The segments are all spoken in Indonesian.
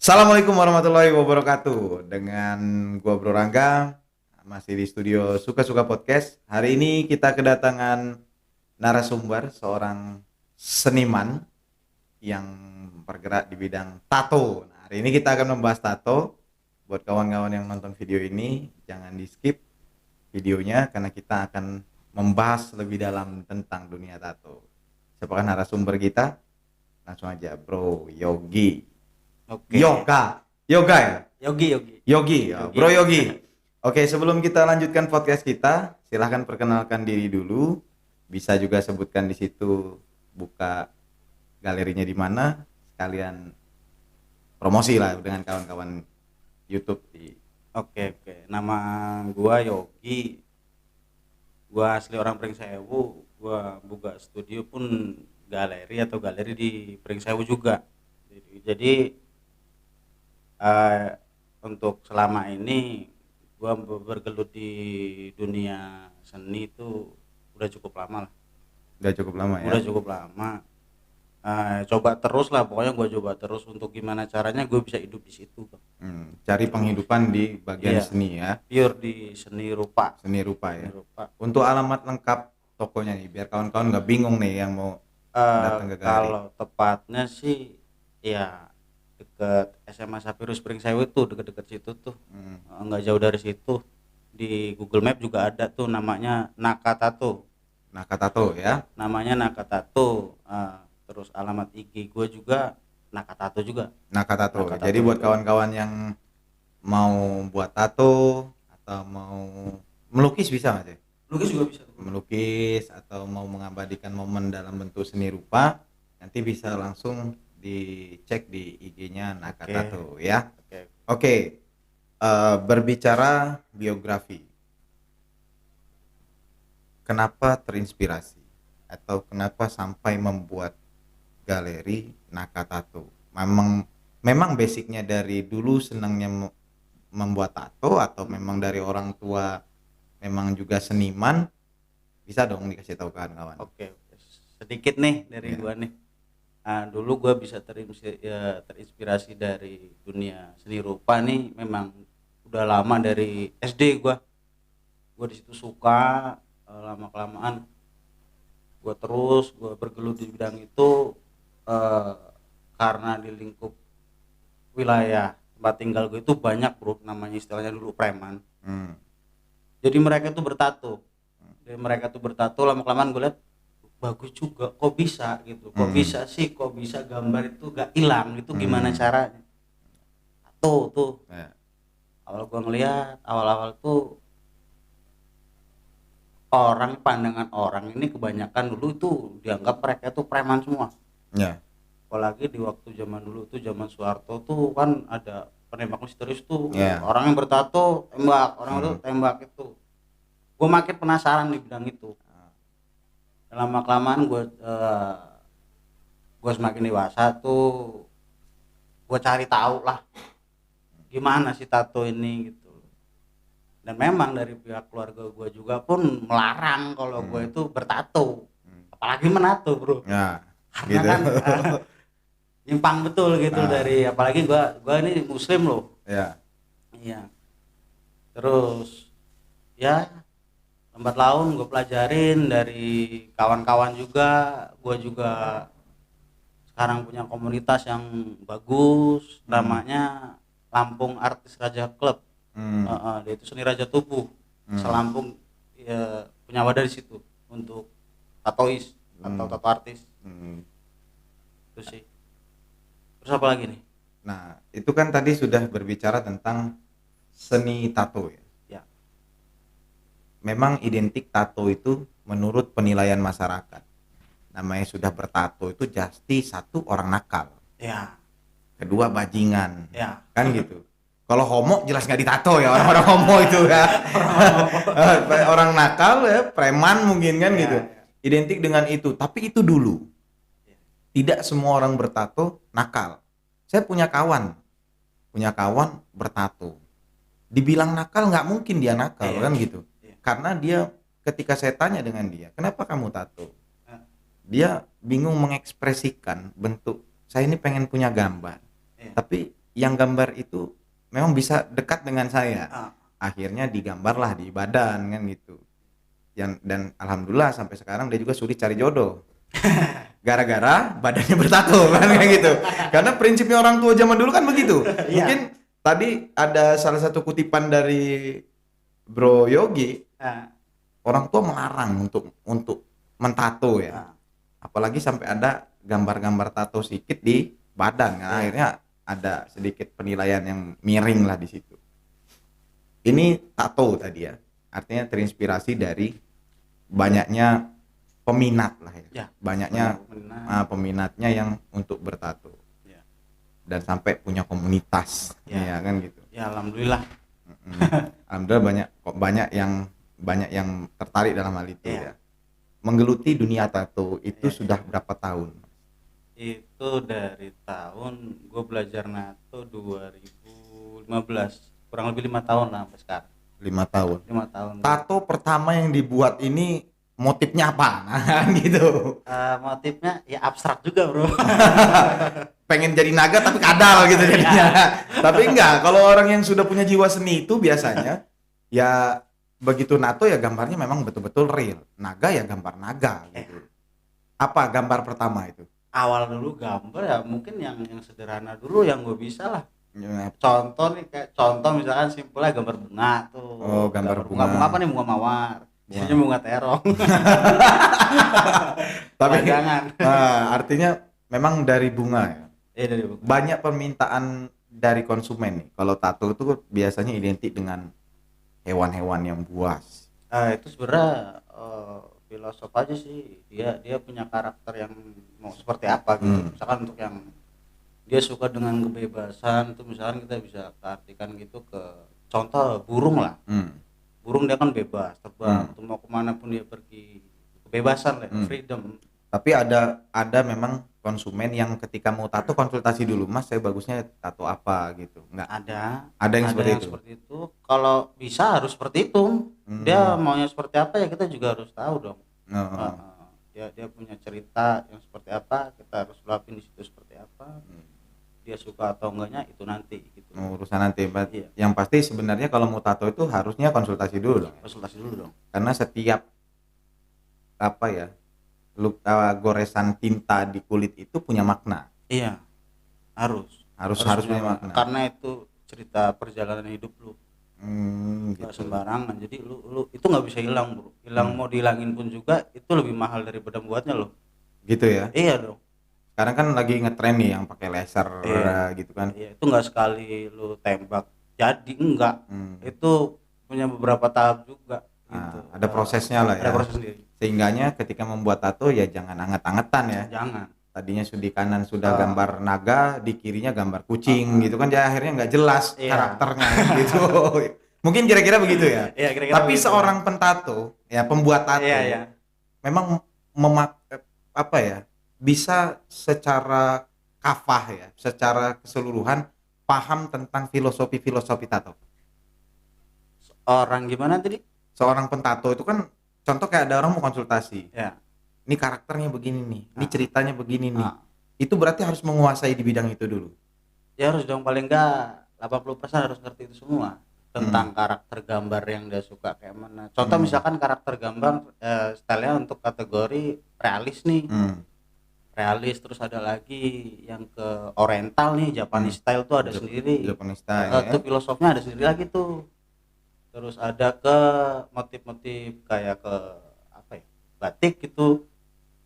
Assalamualaikum warahmatullahi wabarakatuh. Dengan gua Bro Rangga masih di studio Suka-Suka Podcast. Hari ini kita kedatangan narasumber seorang seniman yang bergerak di bidang tato. Nah, hari ini kita akan membahas tato. Buat kawan-kawan yang nonton video ini, jangan di-skip videonya karena kita akan membahas lebih dalam tentang dunia tato. Siapakah narasumber kita? Langsung aja, Bro Yogi. Oke. Yoga ya? Yogi, Yogi. Yogi, ya, Yogi. Bro Yogi. Oke, sebelum kita lanjutkan podcast kita, silahkan perkenalkan diri dulu. Bisa juga sebutkan di situ buka galerinya di mana, sekalian promosi lah dengan kawan-kawan YouTube di. Oke. Nama gua Yogi. Gua asli orang Pringsewu. Gua buka studio pun galeri di Pringsewu juga. Jadi eh, untuk selama ini gua bergelut di dunia seni itu udah cukup lama lah. Udah cukup lama ya. Udah cukup lama. Coba terus lah, pokoknya gue coba terus untuk gimana caranya gue bisa hidup di situ. Cari penghidupan di bagian Iya, seni ya. pure di seni rupa. Seni rupa ya. Seni rupa. Untuk alamat lengkap tokonya nih, biar kawan-kawan nggak bingung nih yang mau datang ke galeri. Kalau tepatnya sih ya deket SMA Sapirus Pringsewu itu, deket-deket situ tuh. Nggak jauh dari situ. Di Google Map juga ada tuh namanya Nakatato. Nakatato ya. Namanya Nakatato. Terus alamat IG gue juga Nakatato juga. Nakatato. Nakatato Jadi buat juga. kawan-kawan yang mau buat tato atau mau melukis bisa nggak sih? Lukis juga bisa. Melukis atau mau mengabadikan momen dalam bentuk seni rupa, nanti bisa langsung dicek di IG-nya Nakatato ya. Oke. Berbicara biografi, kenapa terinspirasi atau kenapa sampai membuat galeri Nakatato? Memang basicnya dari dulu senangnya membuat tato atau memang dari orang tua memang juga seniman? Bisa dong dikasih tahu kawan-kawan. Oke. Sedikit nih dari Ya. gua nih. Dulu gua bisa terinspirasi dari dunia seni rupa nih, memang udah lama dari SD gua. Gua di situ suka, lama kelamaan gua bergelut di bidang itu, eh, karena di lingkup wilayah tempat tinggal gue itu banyak bro, namanya istilahnya dulu preman. Jadi mereka tuh bertato, lama kelamaan gue lihat bagus juga, kok bisa gitu, kok bisa gambar itu gak hilang, itu gimana caranya. Tuh Ya. awal gue ngelihat, awal tuh pandangan orang ini kebanyakan dulu itu dianggap mereka tuh preman semua. Ya. Apalagi di waktu zaman dulu tuh, zaman Soeharto tuh kan ada penembak misterius tuh. Ya. Orang yang bertato tembak, orang itu tembak itu. Gue makin penasaran di bidang itu. Lama kelamaan gue semakin dewasa tuh, gue cari tahu lah gimana sih tato ini gitu. Dan memang dari pihak keluarga gue juga pun melarang kalau gue itu bertato, apalagi menato bro. Ya. Karena Gitu. kan nyimpang betul gitu, dari apalagi gue ini muslim loh. Ya. Iya. Terus ya lambat laun gue pelajarin dari kawan-kawan juga. Gue juga sekarang punya komunitas yang bagus, namanya Lampung Artis Raja Club. Dia itu seni raja tubuh. Selampung ya, punya wadah di situ untuk tatois atau tato artis. Itu sih. Terus apa lagi nih? Nah, itu kan tadi sudah berbicara tentang seni tato ya. Ya. Memang identik tato itu menurut penilaian masyarakat, namanya sudah bertato itu pasti satu orang nakal, Ya. kedua bajingan, Ya. kan gitu. Kalau homo jelas nggak ditato ya, orang-orang homo itu ya. Orang nakal ya, preman mungkin kan gitu. Identik dengan itu, tapi itu dulu. Tidak semua orang bertato nakal. Saya punya kawan bertato. Dibilang nakal nggak mungkin dia nakal kan gitu. Karena dia ketika saya tanya dengan dia, kenapa kamu tato? Dia bingung mengekspresikan bentuk. Saya ini pengen punya gambar, tapi yang gambar itu memang bisa dekat dengan saya. Ah, Akhirnya digambarlah di badan kan gitu. Dan alhamdulillah sampai sekarang dia juga sulit cari jodoh. Gara-gara badannya bertato kan kayak gitu. Karena prinsipnya orang tua zaman dulu kan begitu. Iya. Mungkin tadi ada salah satu kutipan dari Bro Yogi, ah, orang tua melarang untuk mentato ya. ah, Apalagi sampai ada gambar-gambar tato sedikit di badan kan. Iya. Akhirnya ada sedikit penilaian yang miring lah di situ. Ini tato tadi ya. Artinya terinspirasi dari banyaknya peminat lah ya. Ya, Banyaknya benar. peminatnya yang untuk bertato. Ya. Dan sampai punya komunitas Ya. ya kan gitu. Ya, alhamdulillah. Mm. Alhamdulillah banyak yang tertarik dalam hal itu Iya. ya. Menggeluti dunia tato itu Iya, sudah berapa tahun? Itu dari tahun gue belajar nato 2015, kurang lebih 5 tahun lah sampai sekarang. 5 tahun. 5 tahun. Tato pertama yang dibuat ini motifnya apa? Nah, gitu. Motifnya ya abstrak juga, bro. Pengen jadi naga tapi kadal gitu jadinya. Tapi enggak, kalau orang yang sudah punya jiwa seni itu biasanya ya begitu nato ya gambarnya memang betul-betul real. Naga ya gambar naga gitu. Apa gambar pertama itu? Awal dulu gambar ya mungkin yang sederhana dulu yang gue bisa lah. Ya, Contoh nih, kayak contoh misalkan simpelnya gambar bunga tuh. Oh, gambar bunga. Bunga apa nih? Bunga mawar. Isinya bunga terong. tapi Jangan. artinya memang dari bunga ya. Dari bunga. Banyak permintaan dari konsumen nih. Kalau tato itu biasanya identik dengan hewan-hewan yang buas. Itu sebenarnya filosof aja sih. Dia punya karakter yang mau seperti apa gitu. Misalkan untuk yang dia suka dengan kebebasan itu, misalkan kita bisa artikan gitu ke contoh burung lah. Burung dia kan bebas terbang, tuh mau kemana pun dia pergi, kebebasan lah, freedom. Tapi ada memang konsumen yang ketika mau tato konsultasi dulu, Mas saya bagusnya tato apa gitu. Enggak. Ada yang seperti itu. Kalau bisa harus seperti itu. Dia maunya seperti apa ya kita juga harus tahu dong. Dia punya cerita yang seperti apa, kita harus luapin di situ seperti apa. Dia suka atau enggaknya itu nanti gitu. Urusan nanti. Iya. Yang pasti sebenarnya kalau mau tato itu harusnya konsultasi dulu dong. Konsultasi dulu dong. Karena setiap apa ya, goresan tinta di kulit itu punya makna. Iya. Harus punya makna. Karena itu cerita perjalanan hidup lu. Gitu. Sembarangan. Jadi lu itu nggak bisa hilang, bro. Mau dihilangin pun juga itu lebih mahal daripada buatnya loh. Gitu ya. Iya dong. Sekarang kan lagi ngetren nih yang pakai laser gitu kan. Iya, itu nggak sekali lu tembak jadi enggak. Itu punya beberapa tahap juga gitu. Ada prosesnya lah ya. Ada proses sendiri. Sehingganya ketika membuat tato ya jangan anget-angetan ya. Jangan. Tadinya di kanan sudah gambar naga, di kirinya gambar kucing gitu kan, ya akhirnya nggak jelas karakternya gitu. Mungkin kira-kira begitu ya. Iya, kira-kira Tapi begitu. seorang pentato ya, pembuat tato memang apa ya, bisa secara kafah ya, secara keseluruhan paham tentang filosofi tato. Orang gimana tadi? Seorang pentato itu kan contoh kayak ada orang mau konsultasi. Ya. Ini karakternya begini nih, ini ceritanya begini nih. Itu berarti harus menguasai di bidang itu dulu. Ya harus dong, paling enggak 80% harus ngerti itu semua tentang karakter gambar yang dia suka kayak mana. Contoh misalkan karakter gambar stylenya untuk kategori realis nih. Realis, terus ada lagi yang ke oriental nih, Japanese style tuh ada sendiri. Japanese style. Itu filosofnya ada sendiri lagi tuh. Terus ada ke motif-motif kayak ke apa ya? Batik gitu.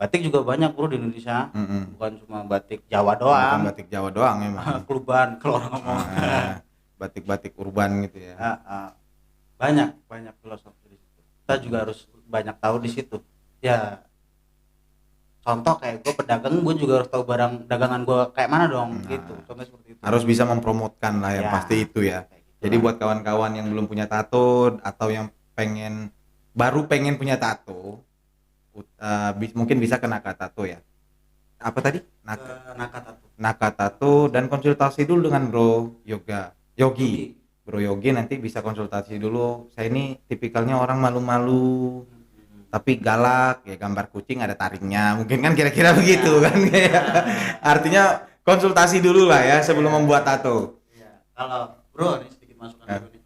Batik juga banyak, bro, di Indonesia. Bukan cuma batik Jawa doang. Bukan batik Jawa doang memang. Kluban kalau orang ngomong. Batik-batik urban gitu ya. Banyak filosofi di situ. Kita juga harus banyak tahu di situ. Ya, contoh kayak gue pedagang, gue juga harus tahu barang dagangan gue kayak mana dong, gitu. Contoh seperti itu. Harus bisa mempromotkan lah ya, pasti itu ya. Jadi buat kawan-kawan yang belum punya tato atau yang baru pengen punya tato, mungkin bisa ke Naka Tato ya. Apa tadi? Naka Tato, dan konsultasi dulu dengan Bro Yogi. Bro Yogi nanti bisa konsultasi dulu. Saya ini tipikalnya orang malu-malu, tapi galak ya, gambar kucing ada taringnya. Mungkin kan kira-kira begitu kan. Artinya konsultasi dulu lah ya sebelum membuat tato. Kalau bro, ini sedikit masukan Ah. dulu nih.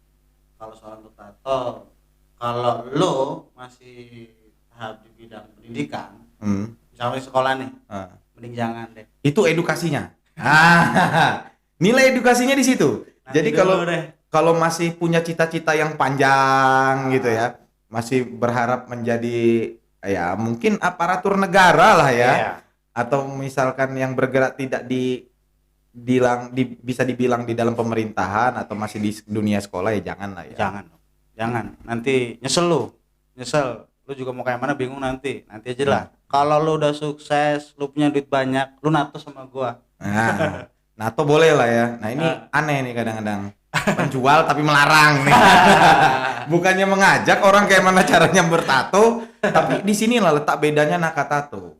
Kalau soal untuk tato, kalau lo masih tahap di bidang pendidikan, misalnya sekolah nih, Ah. mending jangan deh. Itu edukasinya. Nilai edukasinya di situ. Nanti Jadi dulu deh. kalau masih punya cita-cita yang panjang gitu ya, masih berharap menjadi ya mungkin aparatur negara lah ya, Iya. atau misalkan yang bergerak tidak bisa dibilang di dalam pemerintahan atau masih di dunia sekolah ya jangan lah ya. Jangan. Nanti nyesel lu. Lu juga mau kayak mana bingung nanti aja lah. Kalau lu udah sukses, lu punya duit banyak, lu nato sama gua. Nah, NATO boleh lah ya. Nah ini aneh nih kadang-kadang penjual tapi melarang nih. Bukannya mengajak orang kayak mana caranya bertato, tapi di sinilah letak bedanya Nakatato.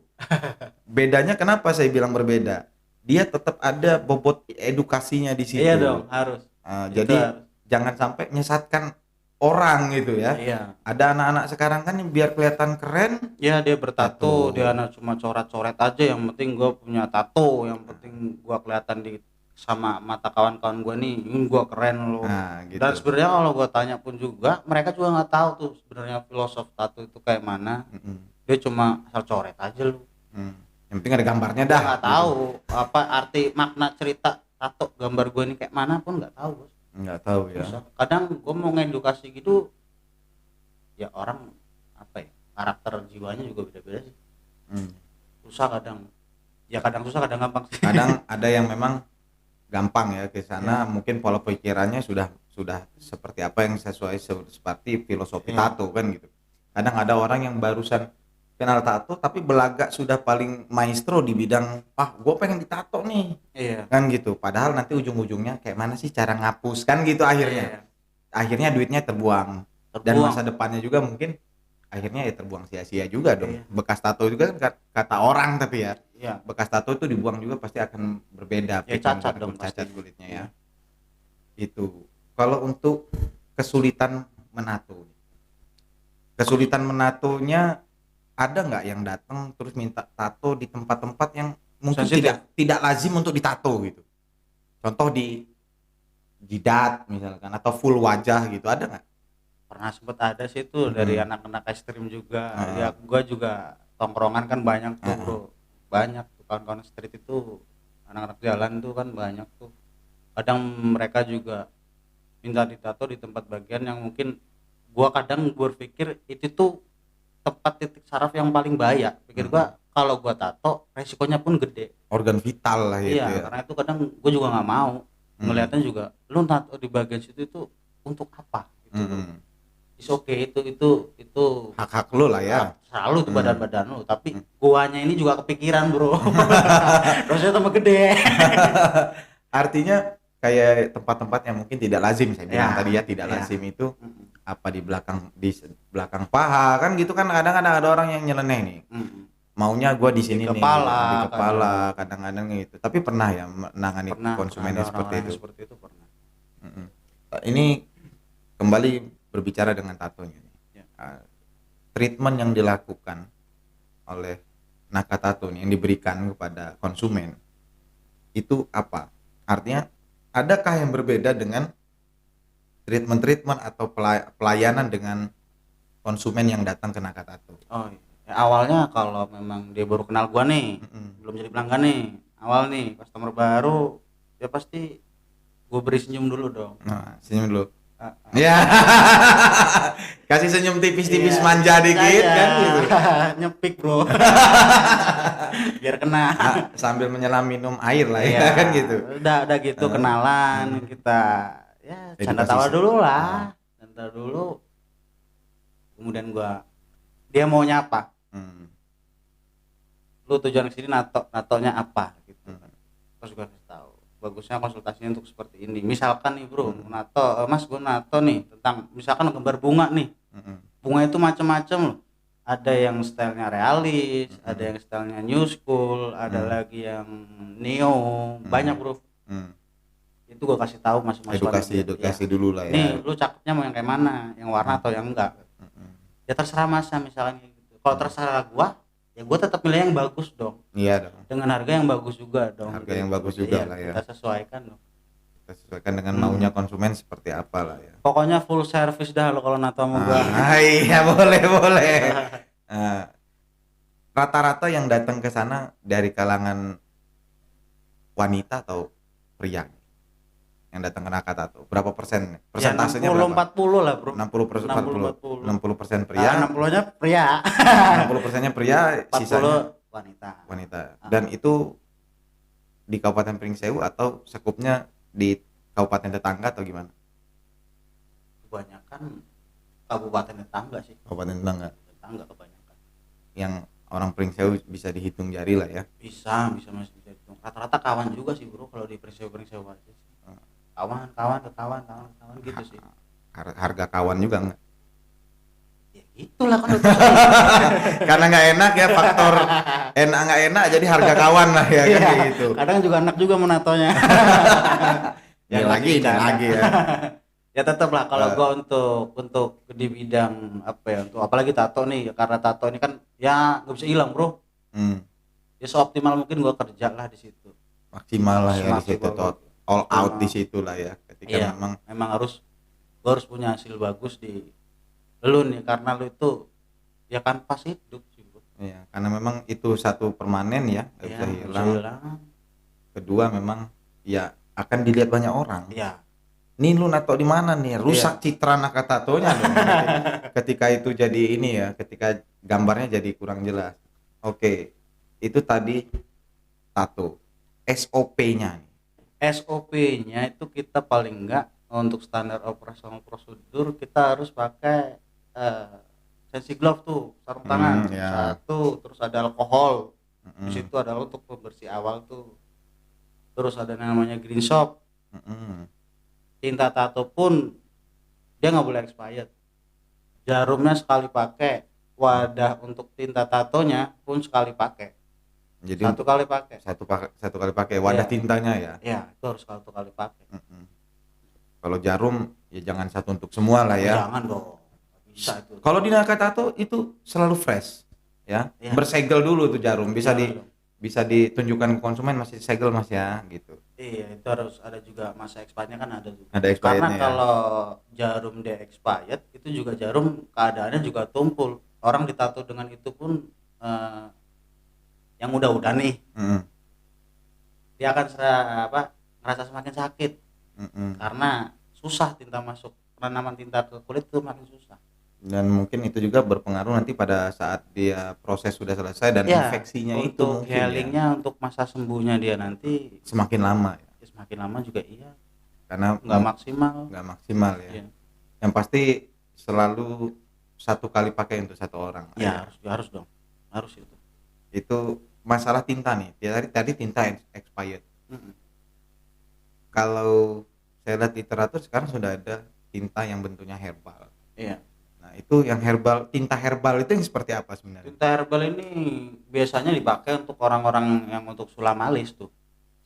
Bedanya kenapa saya bilang berbeda? Dia tetap ada bobot edukasinya di situ. Iya dong, harus. Jadi harus. jangan sampai menyesatkan orang gitu ya. Iya. Ada anak-anak sekarang kan yang biar kelihatan keren, Ya dia bertato, Tato. dia anak cuma coret-coret aja, yang penting gua punya tato, yang penting gua kelihatan di sama mata kawan-kawan gua nih, ini gua keren loh. nah gitu. Dan sebenarnya kalau gua tanya pun juga, mereka juga nggak tahu tuh sebenarnya filosof tato itu kayak mana. Dia cuma asal coret aja lu. Yang penting ada gambarnya Dia dah. nggak tahu apa arti makna cerita tato gambar gua ini kayak mana pun nggak tahu, Bos. Nggak tahu ya. Susah. Kadang gua mau ngedukasi gitu, ya orang apa ya, karakter jiwanya juga beda-beda sih. Susah kadang. Ya kadang susah kadang gampang sih. Kadang ada yang memang gampang ya ke sana, mungkin pola pikirannya sudah seperti apa yang sesuai seperti filosofi tato kan gitu. Kadang ada orang yang barusan kenal tato tapi belagak sudah paling maestro di bidang gue pengen ditato nih. Iya. Kan gitu. Padahal nanti ujung-ujungnya kayak mana sih cara ngapus kan gitu akhirnya. Akhirnya duitnya terbuang. Dan masa depannya juga mungkin akhirnya ya terbuang sia-sia juga dong. Bekas tato juga kan kata orang tapi ya. Iya. Bekas tato itu dibuang juga pasti akan berbeda, Ya, cacat dong cacat pasti. kulitnya ya. Itu. Kalau untuk kesulitan menato. Kesulitan menatonya ada nggak yang datang terus minta tato di tempat-tempat yang mungkin Sensitif. tidak lazim untuk ditato gitu. Contoh di jidat misalkan atau full wajah gitu, ada nggak? Pernah sempet ada sih tuh dari anak-anak ekstrim juga. Ya gua juga tongkrongan kan banyak tuh, Bro. Banyak tuh kawan-kawan street itu, anak-anak jalan tuh kan banyak tuh. Kadang mereka juga minta ditato di tempat bagian yang mungkin gua kadang berpikir itu tuh tempat titik saraf yang paling bahaya. Pikir gua kalau gua tato resikonya pun gede. Organ vital lah gitu Iya, ya. karena itu kadang gua juga nggak mau. Ngelihatnya juga lu tato di bagian situ itu untuk apa gitu. Is okay, itu Hak-hak lu lah ya. selalu itu badan-badan lu, tapi guanya ini juga kepikiran, Bro. Dosanya tambah gede. Artinya kayak tempat-tempat yang mungkin tidak lazim saya bilang tadi ya, tidak lazim itu apa di belakang paha kan gitu kan, kadang-kadang ada orang yang nyeleneh nih. Maunya gua di sini nih, di kepala kadang-kadang gitu. Tapi pernah ya menangani konsumen seperti itu. Seperti itu pernah. Ini kembali berbicara dengan tatonya nih. Treatment yang dilakukan oleh Nakatato nih yang diberikan kepada konsumen itu apa? Artinya adakah yang berbeda dengan treatment atau pelayanan dengan konsumen yang datang ke Nakatato? Oh iya. Ya, awalnya kalau memang dia baru kenal gua nih, belum jadi pelanggan nih, awal nih customer baru, ya pasti gua beri senyum dulu dong. Nah, senyum dulu. Ya. Kasih senyum tipis-tipis manja dikit kan gitu. Nyepik, Bro. Biar kena. Sambil menyelam minum air lah ya kan gitu. Udah gitu kenalan, kita ya canda tawa dulu lah. Canda dulu. Kemudian dia maunya apa? Lu tujuan kesini natonya apa gitu. Terus gua kasih tahu. Bagusnya konsultasinya untuk seperti ini. Misalkan nih, Bro, nato, Mas gua nato nih tentang misalkan gambar bunga nih. Bunga itu macam-macam loh. Ada yang stylenya realis, ada yang stylenya new school, ada lagi yang neo, banyak, Bro. Itu gua kasih tahu masing-masing. Edukasi dulu lah ya. Nih, lu cakepnya mau yang kayak mana? Yang warna atau yang enggak? Ya terserah Masnya misalnya gitu. Kalau terserah gua, ya gua tetap milih yang bagus dong. Iya dong. Dengan harga yang bagus juga dong. Harga yang bagus juga lah ya. Kita sesuaikan dong. Sesuaikan dengan maunya konsumen seperti apa lah ya. Pokoknya full service dah lo kalau nato sama gua. Iya boleh. Eh, Rata-rata yang datang ke sana dari kalangan wanita atau pria yang datang ke Nakatato, berapa persen? Persentasenya Ya 60 berapa? 40 lah, Bro. 60%, 60 pria, 60-nya pria. 60%-nya pria, 40 sisanya wanita. wanita. Dan itu di Kabupaten Pringsewu atau sekupnya di kabupaten tetangga atau gimana? Kebanyakan kabupaten tetangga sih. Kabupaten tetangga. Tetangga kebanyakan. Yang orang Pringsewu bisa dihitung jari lah ya. Bisa masih bisa dihitung. Rata-rata kawan juga sih, Bro, kalau di Pringsewu aja sih. Kawan gitu sih. Harga kawan juga enggak? Ya gitulah kan. Karena nggak enak ya, faktor enak nggak enak jadi harga kawan lah ya kan kayak gitu. Kadang juga enak juga menatonya. Ya lagi ya. Ya tetap lah kalau gua untuk di bidang apa ya, untuk apalagi tato nih, karena tato ini kan ya nggak bisa hilang, Bro. Ya seoptimal mungkin gua kerja lah di situ. Maksimal lah ya di situ, all out di situ lah ya. Ketika iya, memang gua harus punya hasil bagus di lu nih, karena lu itu ya kan pas hidup sih, Bro. Iya, karena memang itu satu permanen ya, nggak bisa hilang. Kedua memang ya akan dilihat banyak orang. Iya. Nih lu nato di mana nih? Rusak citra Nakatatonya dong. Ketika itu jadi ini ya, ketika gambarnya jadi kurang jelas. Oke. Itu tadi tato. SOP-nya nih. SOP-nya itu kita paling enggak untuk standar operasional prosedur kita harus pakai safety glove tuh, sarung tangan satu, terus ada alkohol. Di situ adalah untuk pembersih awal tuh. Terus ada namanya green shop. Tinta tato pun dia nggak boleh expired. Jarumnya sekali pakai, wadah untuk tinta tatonya pun sekali pakai. Jadi satu kali pakai wadah tintanya ya. Iya, itu harus satu kali pakai. Kalau jarum ya jangan satu untuk semua lah ya. Jangan dong. Bisa itu. Kalau di Nakatato itu selalu fresh ya. Bersegel dulu tuh jarum, bisa ditunjukkan ke konsumen masih segel Mas ya gitu. Iya, itu harus ada juga masa expirednya kan ada juga. Ada karena kalau jarum dia expired itu juga jarum keadaannya juga tumpul. Orang ditato dengan itu pun yang udah nih dia akan ngerasa semakin sakit karena susah tinta masuk, penanaman tinta ke kulit itu makin susah, dan mungkin itu juga berpengaruh nanti pada saat dia proses sudah selesai dan infeksinya itu untuk healingnya untuk masa sembuhnya dia nanti semakin lama ya. Semakin lama juga iya, karena nggak maksimal ya. Yang pasti selalu satu kali pakai untuk satu orang ya. Harus dong, harus itu masalah tinta nih. Tadi tinta expired. Kalau saya lihat literatur sekarang sudah ada tinta yang bentuknya herbal. Iya. Nah, itu yang herbal, tinta herbal itu yang seperti apa sebenarnya? Tinta herbal ini biasanya dipakai untuk orang-orang yang untuk sulam alis tuh.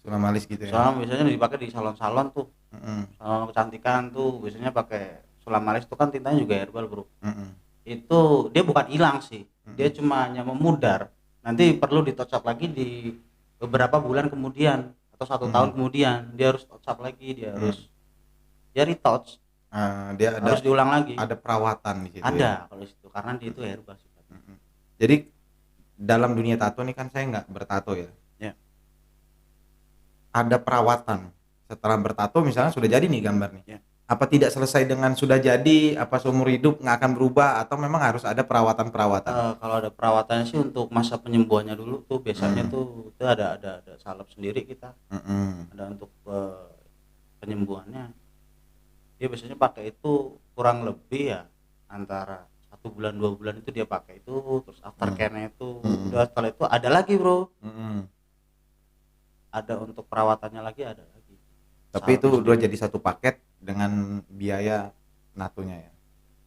Sulam alis gitu ya. Sulam biasanya dipakai di salon-salon tuh. Salon kecantikan tuh biasanya pakai sulam alis tuh, kan tintanya juga herbal, Bro. Itu dia bukan hilang sih. Dia cuma hanya memudar. Nanti perlu ditouch up lagi di beberapa bulan kemudian atau 1 tahun kemudian dia harus touch up lagi, dia harus retouch. Dia harus diulang lagi. Ada perawatan di situ. Ada kalau situ karena dia itu herbal. Jadi dalam dunia tato nih kan saya nggak bertato ya. Ada perawatan setelah bertato, misalnya sudah jadi nih gambar nih. Apa tidak selesai dengan sudah jadi, apa seumur hidup nggak akan berubah, atau memang harus ada perawatan? Kalau ada perawatannya sih untuk masa penyembuhannya dulu tuh biasanya tuh itu ada salep sendiri kita. Ada untuk penyembuhannya. Dia biasanya pakai itu kurang lebih ya antara 1 bulan 2 bulan itu dia pakai itu, terus aftercare-nya itu udah, setelah itu ada lagi, Bro. Ada untuk perawatannya lagi, ada lagi. Tapi itu udah jadi satu paket dengan biaya natunya ya.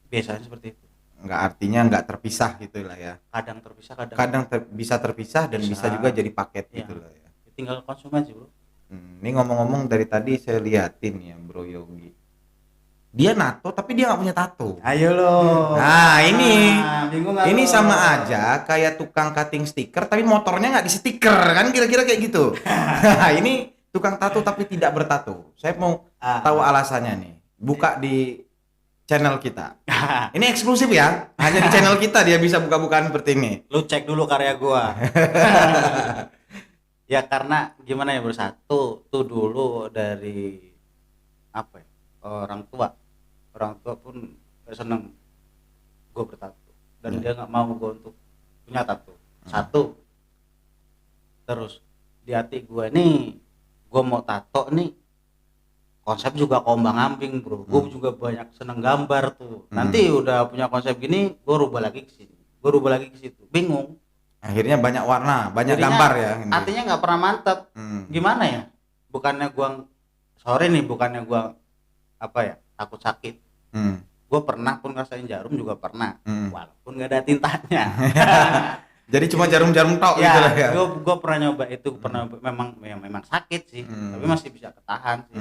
Biasanya seperti itu. Artinya nggak terpisah gitu lah ya. Kadang terpisah, bisa terpisah dan bisa juga jadi paket gitu lah ya. Tinggal konsumen sih, Bro. Ini ngomong-ngomong dari tadi saya liatin ya Bro Yogi. Dia nato tapi dia nggak punya tato. Ayo lo. Nah ini bingung ini sama aja kayak tukang cutting stiker tapi motornya nggak di stiker kan, kira-kira kayak gitu. Nah ini tukang tato tapi tidak bertato. Saya mau Ah. tahu alasannya nih. Buka di channel kita. Ini eksklusif ya. Hanya di channel kita dia bisa buka-bukaan seperti ini. Lu cek dulu karya gua. Ya karena gimana ya bro, satu tuh dulu dari apa ya, orang tua pun gak seneng gua bertato dan dia nggak mau gua untuk punya tato. Satu, terus di hati gua nih, gua mau tato nih konsep juga ombang-ambing bro. Gue juga banyak seneng gambar tuh. Nanti udah punya konsep gini, gue rubah lagi ke sini, gue rubah lagi ke situ, bingung. Akhirnya banyak warna, banyak Jadinya gambar ya. Ini. artinya nggak pernah mantap. Gimana ya? Bukannya gua sorry nih, bukannya gua apa ya takut sakit. Gue pernah pun ngerasain jarum juga pernah, walaupun nggak ada tintanya. Jadi cuma jarum-jarum tok gitu lah ya. Gue pernah nyoba itu, pernah memang sakit sih, tapi masih bisa ketahan sih.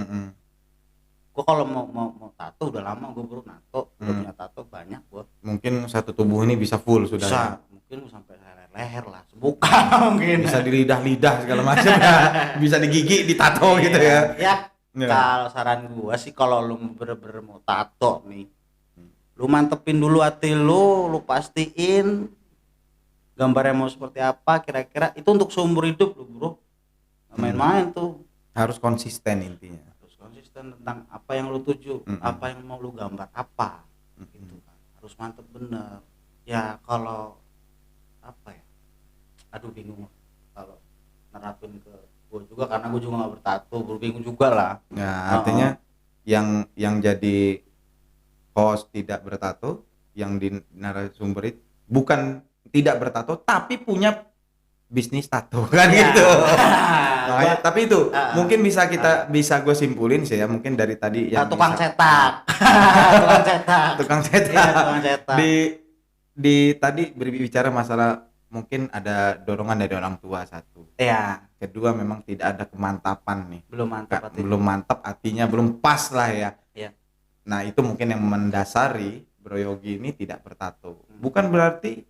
Gue kalau mau tato udah lama, gue baru nato, udah punya tato banyak gue. Mungkin satu tubuh ini bisa full sudah. Bisa, ya? mungkin sampai leher lah, sebuka mungkin. Bisa di lidah segala macam ya. Bisa di gigi, di tato gitu ya. Ya, kalau saran gue sih kalau lu bener-bener mau tato nih, lu mantepin dulu hati lu pastiin gambarnya mau seperti apa kira-kira, itu untuk seumur hidup lu bro. Gak main-main tuh. Harus konsisten intinya. Konsisten tentang apa yang lu tuju, apa yang mau lu gambar apa, gitu kan. Harus mantep bener. Ya kalau apa ya, aduh bingung kalau nerapin ke gue juga karena gue juga nggak bertato, gue bingung juga lah. Nah, artinya yang jadi host tidak bertato, yang di narasumber itu bukan tidak bertato tapi punya bisnis tato kan gitu. Makanya, tapi itu mungkin bisa gue simpulin sih ya, mungkin dari tadi yang tukang bisa, cetak. tukang cetak. Iya, tukang cetak. Di tadi berbicara masalah mungkin ada dorongan dari orang tua satu. Iya. Kedua memang tidak ada kemantapan nih. Belum mantap artinya. Belum mantap artinya belum pas lah ya. Iya. Nah, itu mungkin yang mendasari Bro Yogi ini tidak bertato. Bukan berarti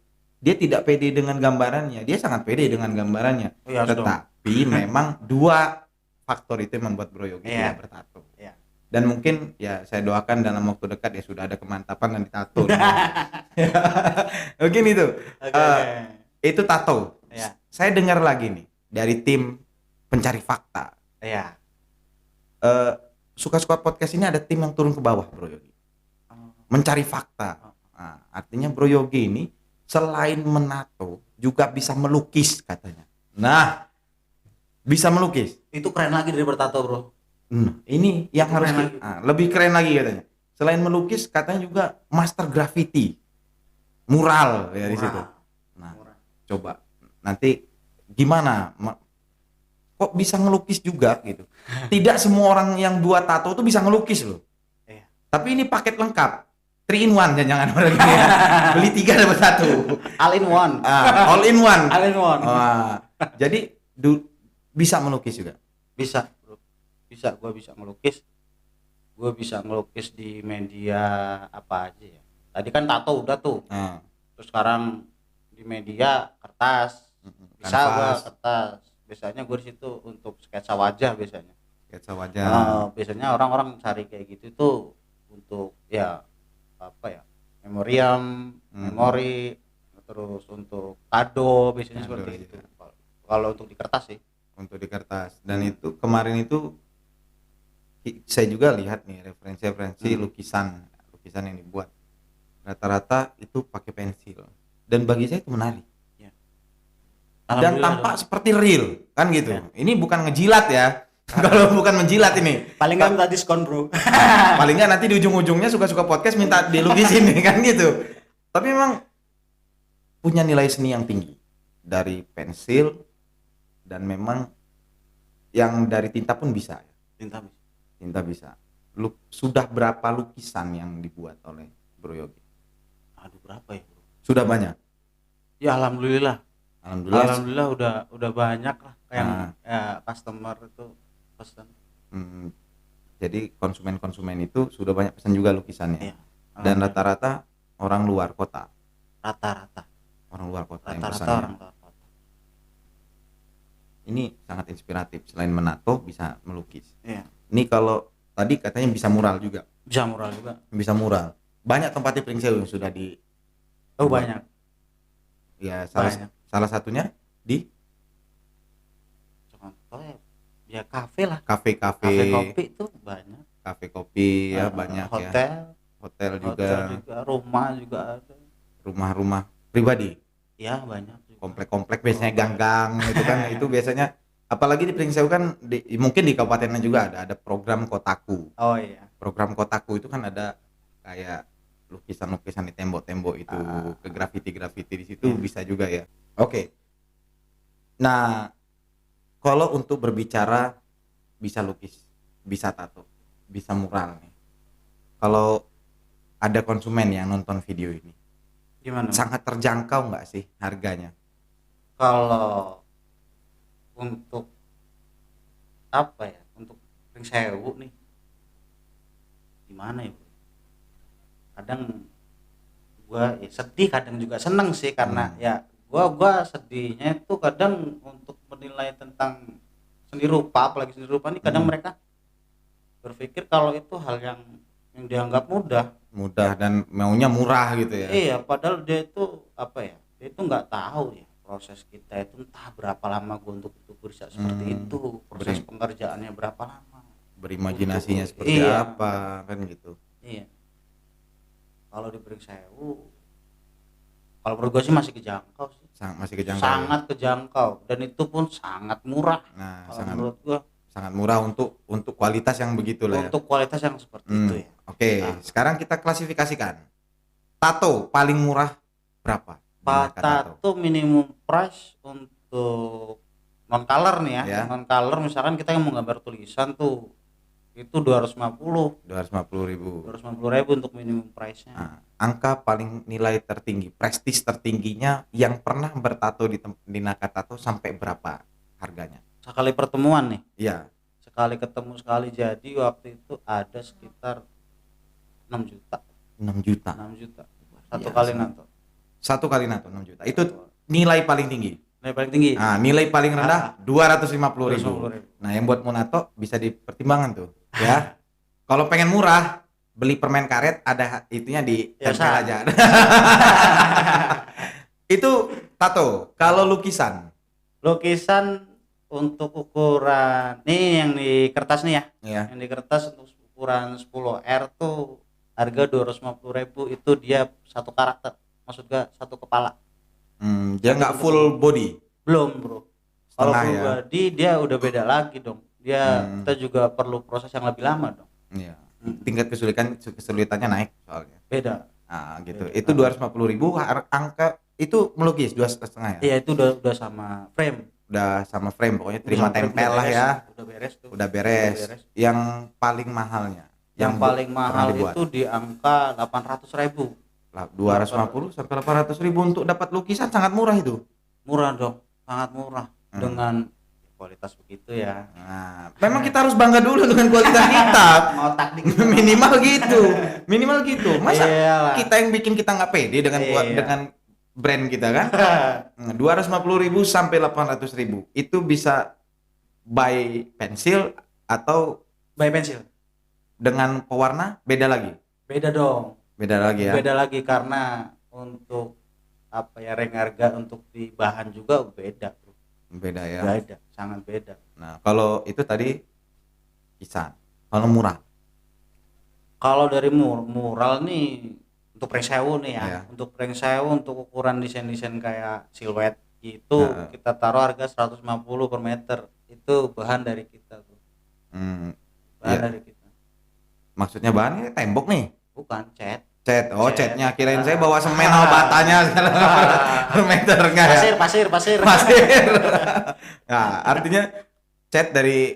dia tidak pede dengan gambarannya, dia sangat pede dengan gambarannya. Iya, tetapi memang dua faktor itu yang membuat Bro Yogi tidak bertato. Iya. Dan mungkin ya saya doakan dalam waktu dekat ya sudah ada kemantapan dan ditato. Mungkin itu. Itu tato. Iya. Saya dengar lagi nih dari tim pencari fakta. Iya. Suka-suka podcast ini ada tim yang turun ke bawah Bro Yogi. Mencari fakta. Nah, artinya Bro Yogi ini selain menato juga bisa melukis katanya. Nah, bisa melukis. Itu keren lagi dari bertato bro. Ini yang harus lebih keren lagi katanya. Selain melukis katanya juga master graffiti, mural ya di situ. Nah, coba nanti gimana? Kok bisa ngelukis juga gitu? Tidak semua orang yang buat tato itu bisa ngelukis loh. Tapi ini paket lengkap. 3 in 1 jangan orang ini ya. Beli 3 dapat 1. All in one. All in one. All in one. Jadi bisa melukis juga. Bisa, bro. Bisa, gue bisa ngelukis. Gue bisa ngelukis di media apa aja ya. Tadi kan tato udah tuh. Terus sekarang di media kertas. Bisa gue kertas. Biasanya gue di situ untuk sketsa wajah biasanya. Sketsa wajah. Biasanya orang-orang cari kayak gitu tuh untuk ya apa ya, memori, terus untuk kado biasanya seperti itu. Kalau untuk di kertas sih. Untuk di kertas. Dan itu kemarin itu saya juga lihat nih referensi lukisan yang dibuat. Rata-rata itu pakai pensil. Dan bagi saya itu menarik. Ya. Dan tampak seperti real, kan gitu. Ya. Ini bukan ngejilat ya. Kalau bukan menjilat ini paling nggak minta diskon bro. Paling nggak nanti di ujung-ujungnya suka-suka podcast minta dilukisin kan gitu. Tapi memang punya nilai seni yang tinggi dari pensil dan memang yang dari tinta pun bisa. Tinta bisa. Sudah berapa lukisan yang dibuat oleh Bro Yogi? Aduh berapa ya bro? Sudah banyak. Ya alhamdulillah udah banyak lah yang ya, customer itu pesan. Jadi konsumen itu sudah banyak pesan juga lukisannya. Iya, dan rata-rata orang luar kota. Orang luar kota yang pesannya. ini sangat inspiratif. Selain menato bisa melukis. Iya. Ini kalau tadi katanya bisa mural juga. Bisa mural juga. Bisa mural. Banyak tempat di Pringsewu yang sudah di Oh banyak. ya Banyak. salah satunya di Contoh ya kafe lah. kafe-kafe, Kafe kopi itu banyak. kafe kopi ya banyak ya. Hotel, Hotel hotel juga, juga, rumah juga ada. rumah-rumah pribadi, Ya banyak juga. komplek-komplek biasanya gang-gang itu kan itu biasanya apalagi di Pringsewu kan mungkin di kabupatennya juga ada program Kotaku. Oh iya. Program Kotaku itu kan ada kayak lukisan-lukisan di tembok-tembok itu ke grafiti-grafiti di situ bisa juga ya. Oke. Nah, kalau untuk berbicara bisa lukis, bisa tato, bisa mural nih. Kalau ada konsumen yang nonton video ini, Gimana? sangat terjangkau nggak sih harganya? Kalau untuk apa ya? Untuk Pringsewu nih. Gimana ya? Kadang gua ya sedih, kadang juga seneng sih karena ya gua sedihnya itu kadang untuk menilai tentang seni rupa, apalagi seni rupa ini kadang mereka berpikir kalau itu hal yang dianggap mudah Dan maunya murah gitu ya. iya padahal dia itu apa ya, dia itu nggak tahu ya proses kita itu entah berapa lama gua untuk bisa seperti itu, proses pengerjaannya berapa lama, Berimajinasinya seperti iya. apa kan gitu. Iya, kalau di Pringsewu kalau menurut gue sih masih kejangkau sih, Masih kejangkau. sangat kejangkau dan itu pun sangat murah. Nah, Kalau menurut gue sangat murah untuk kualitas yang begitulah ya. untuk kualitas yang seperti itu ya. Oke, sekarang kita klasifikasikan. Tato paling murah berapa? Tato minimum price untuk non color nih ya. Non color misalkan kita yang mau gambar tulisan tuh itu 250 ribu untuk minimum price-nya. Nah, angka paling nilai tertinggi, prestis tertingginya yang pernah bertato di Nakatato sampai berapa harganya? Sekali pertemuan nih. Iya. Sekali ketemu sekali jadi waktu itu ada sekitar 6 juta. 6 juta. Satu kali nato 6 juta. Itu nilai paling tinggi. Nilai paling tinggi. Nah, nilai paling rendah 250.000. Nah, yang buat monato bisa dipertimbangkan tuh, ya. Kalau pengen murah, beli permen karet ada itunya di tempel aja. Itu tato. Kalau lukisan untuk ukuran nih yang di kertas nih ya. Iya. Yang di kertas untuk ukuran 10R tuh harga 250.000, itu dia satu karakter. Maksud gua satu kepala. Dia nggak full body. Belum, Bro. Kalau full ya. body dia udah beda lagi dong. Dia kita juga perlu proses yang lebih lama dong. Iya. Tingkat kesulitannya naik soalnya. Beda. Nah, gitu. Itu 250.000 angka itu melukis 2,5 ya. Iya, itu udah sama frame. Udah sama frame, pokoknya terima tempel lah ya. Udah beres tuh. Udah beres. Yang paling mahalnya. Yang paling mahal itu di angka 800.000. 250 sampai 800.000 untuk dapat lukisan sangat murah itu. Murah dong, sangat murah dengan kualitas begitu ya. Nah, memang kita harus bangga dulu dengan kualitas kita. Minimal gitu. Masa kita yang bikin kita nggak pede dengan dengan brand kita kan? 250.000 sampai 800.000 itu bisa by pensil atau by pensil dengan pewarna beda lagi. Beda dong. Beda lagi ya. Beda lagi karena untuk apa ya, range harga untuk di bahan juga beda. Beda ya. Beda, sangat beda. Nah, kalau itu tadi kisan. Kalau murah. Kalau dari mural nih untuk Pringsewu nih ya. Untuk Pringsewu untuk ukuran desain-desain kayak siluet itu kita taruh harga 150 per meter. Itu bahan dari kita tuh. Bahan dari kita. Maksudnya bahannya tembok nih? Bukan, cat. Catnya kirain saya bawa semen sama batanya per meter enggak ya? Pasir. Nah, artinya cat dari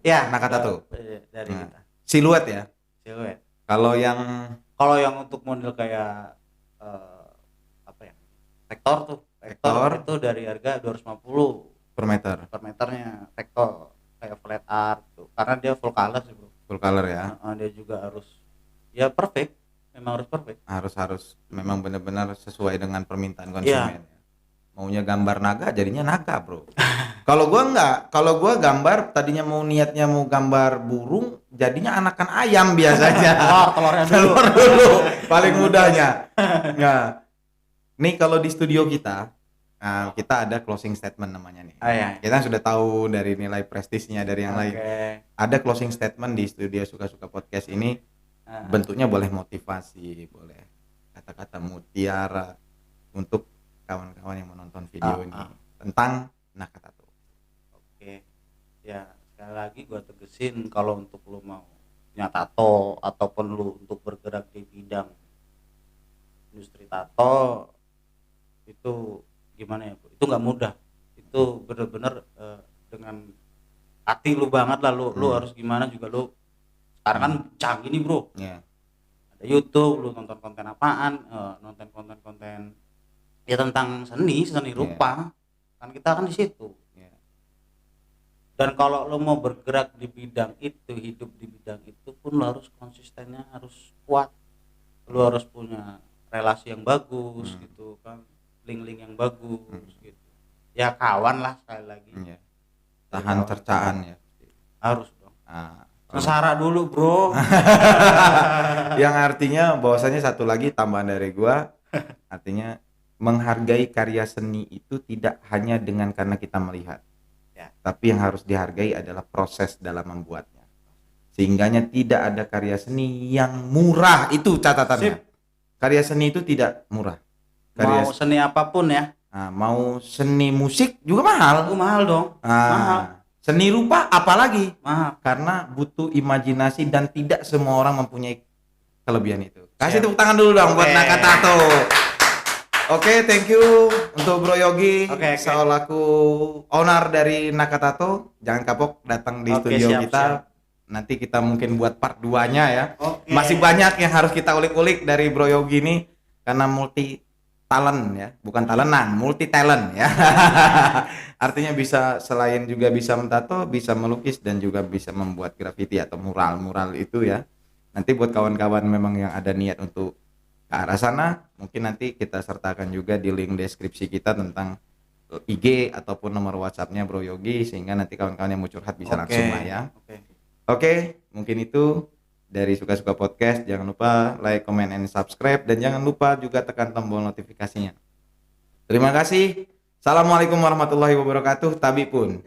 Nakatato. Dari kita. Siluet ya? Siluet. Kalau yang untuk model kayak apa ya? Vektor itu dari harga 250 per meter. Per meternya vektor kayak flat art tuh. Karena dia full color sih, Bro. Full color ya. Dia juga harus ya perfect. Memang harus perfect. Harus memang benar-benar sesuai dengan permintaan konsumen. maunya gambar naga jadinya naga, Bro. Kalau gua enggak, kalau gua gambar tadinya niatnya mau gambar burung, jadinya anakan ayam biasanya. Telurnya dulu. Telur dulu, paling mudahnya. Nah, nih kalau di studio kita, nah, kita ada closing statement namanya nih. Iya. Kita sudah tahu dari nilai prestisnya dari yang lain. Ada closing statement di studio Suka-Suka Podcast ini, bentuknya boleh motivasi, boleh kata-kata mutiara untuk kawan-kawan yang menonton video ini tentang Nakatato. Oke, ya sekali lagi gue tegesin kalau untuk lu mau punya tato ataupun lu untuk bergerak di bidang industri tato itu gimana ya, itu nggak mudah, itu bener-bener dengan hati lu banget lah, lu harus gimana juga. Lu sekarang kan canggih nih bro, ada YouTube, lu nonton konten apaan, nonton konten-konten ya tentang seni rupa, kan kita kan di situ. Dan kalau lo mau bergerak di bidang itu, hidup di bidang itu pun lo harus konsistennya harus kuat. Lo harus punya relasi yang bagus gitu kan, link-link yang bagus gitu. Ya kawan lah sekali lagi. Tahan cercaan ya. Harus dong. Sesara dulu bro. Yang artinya bahwasanya satu lagi tambahan dari gua, artinya menghargai karya seni itu tidak hanya dengan karena kita melihat. Tapi yang harus dihargai adalah proses dalam membuatnya. Sehingganya tidak ada karya seni yang murah, itu catatannya. Karya seni itu tidak murah. Mau seni apapun ya. Mau seni musik juga mahal. Mahal dong. Mahal. Seni rupa apalagi? Mahal. Karena butuh imajinasi dan tidak semua orang mempunyai kelebihan itu. Kasih tepuk tangan dulu dong buat Nakatato. Oke, thank you untuk Bro Yogi, selaku owner dari Nakatato. Jangan kapok datang di studio kita. Nanti kita mungkin buat part 2-nya ya. Masih banyak yang harus kita ulik-ulik dari Bro Yogi ini karena multi talent ya, bukan talentan, multi talent ya. Artinya bisa selain juga bisa mentato, bisa melukis dan juga bisa membuat graffiti atau mural-mural itu ya. Nanti buat kawan-kawan memang yang ada niat untuk ke arah sana, mungkin nanti kita sertakan juga di link deskripsi kita tentang IG ataupun nomor WhatsApp-nya Bro Yogi, sehingga nanti kawan-kawan yang mau curhat bisa langsung lah ya. Oke, mungkin itu dari Suka-Suka Podcast. Jangan lupa like, comment, and subscribe, dan jangan lupa juga tekan tombol notifikasinya. Terima kasih. Assalamualaikum warahmatullahi wabarakatuh. Tabi pun.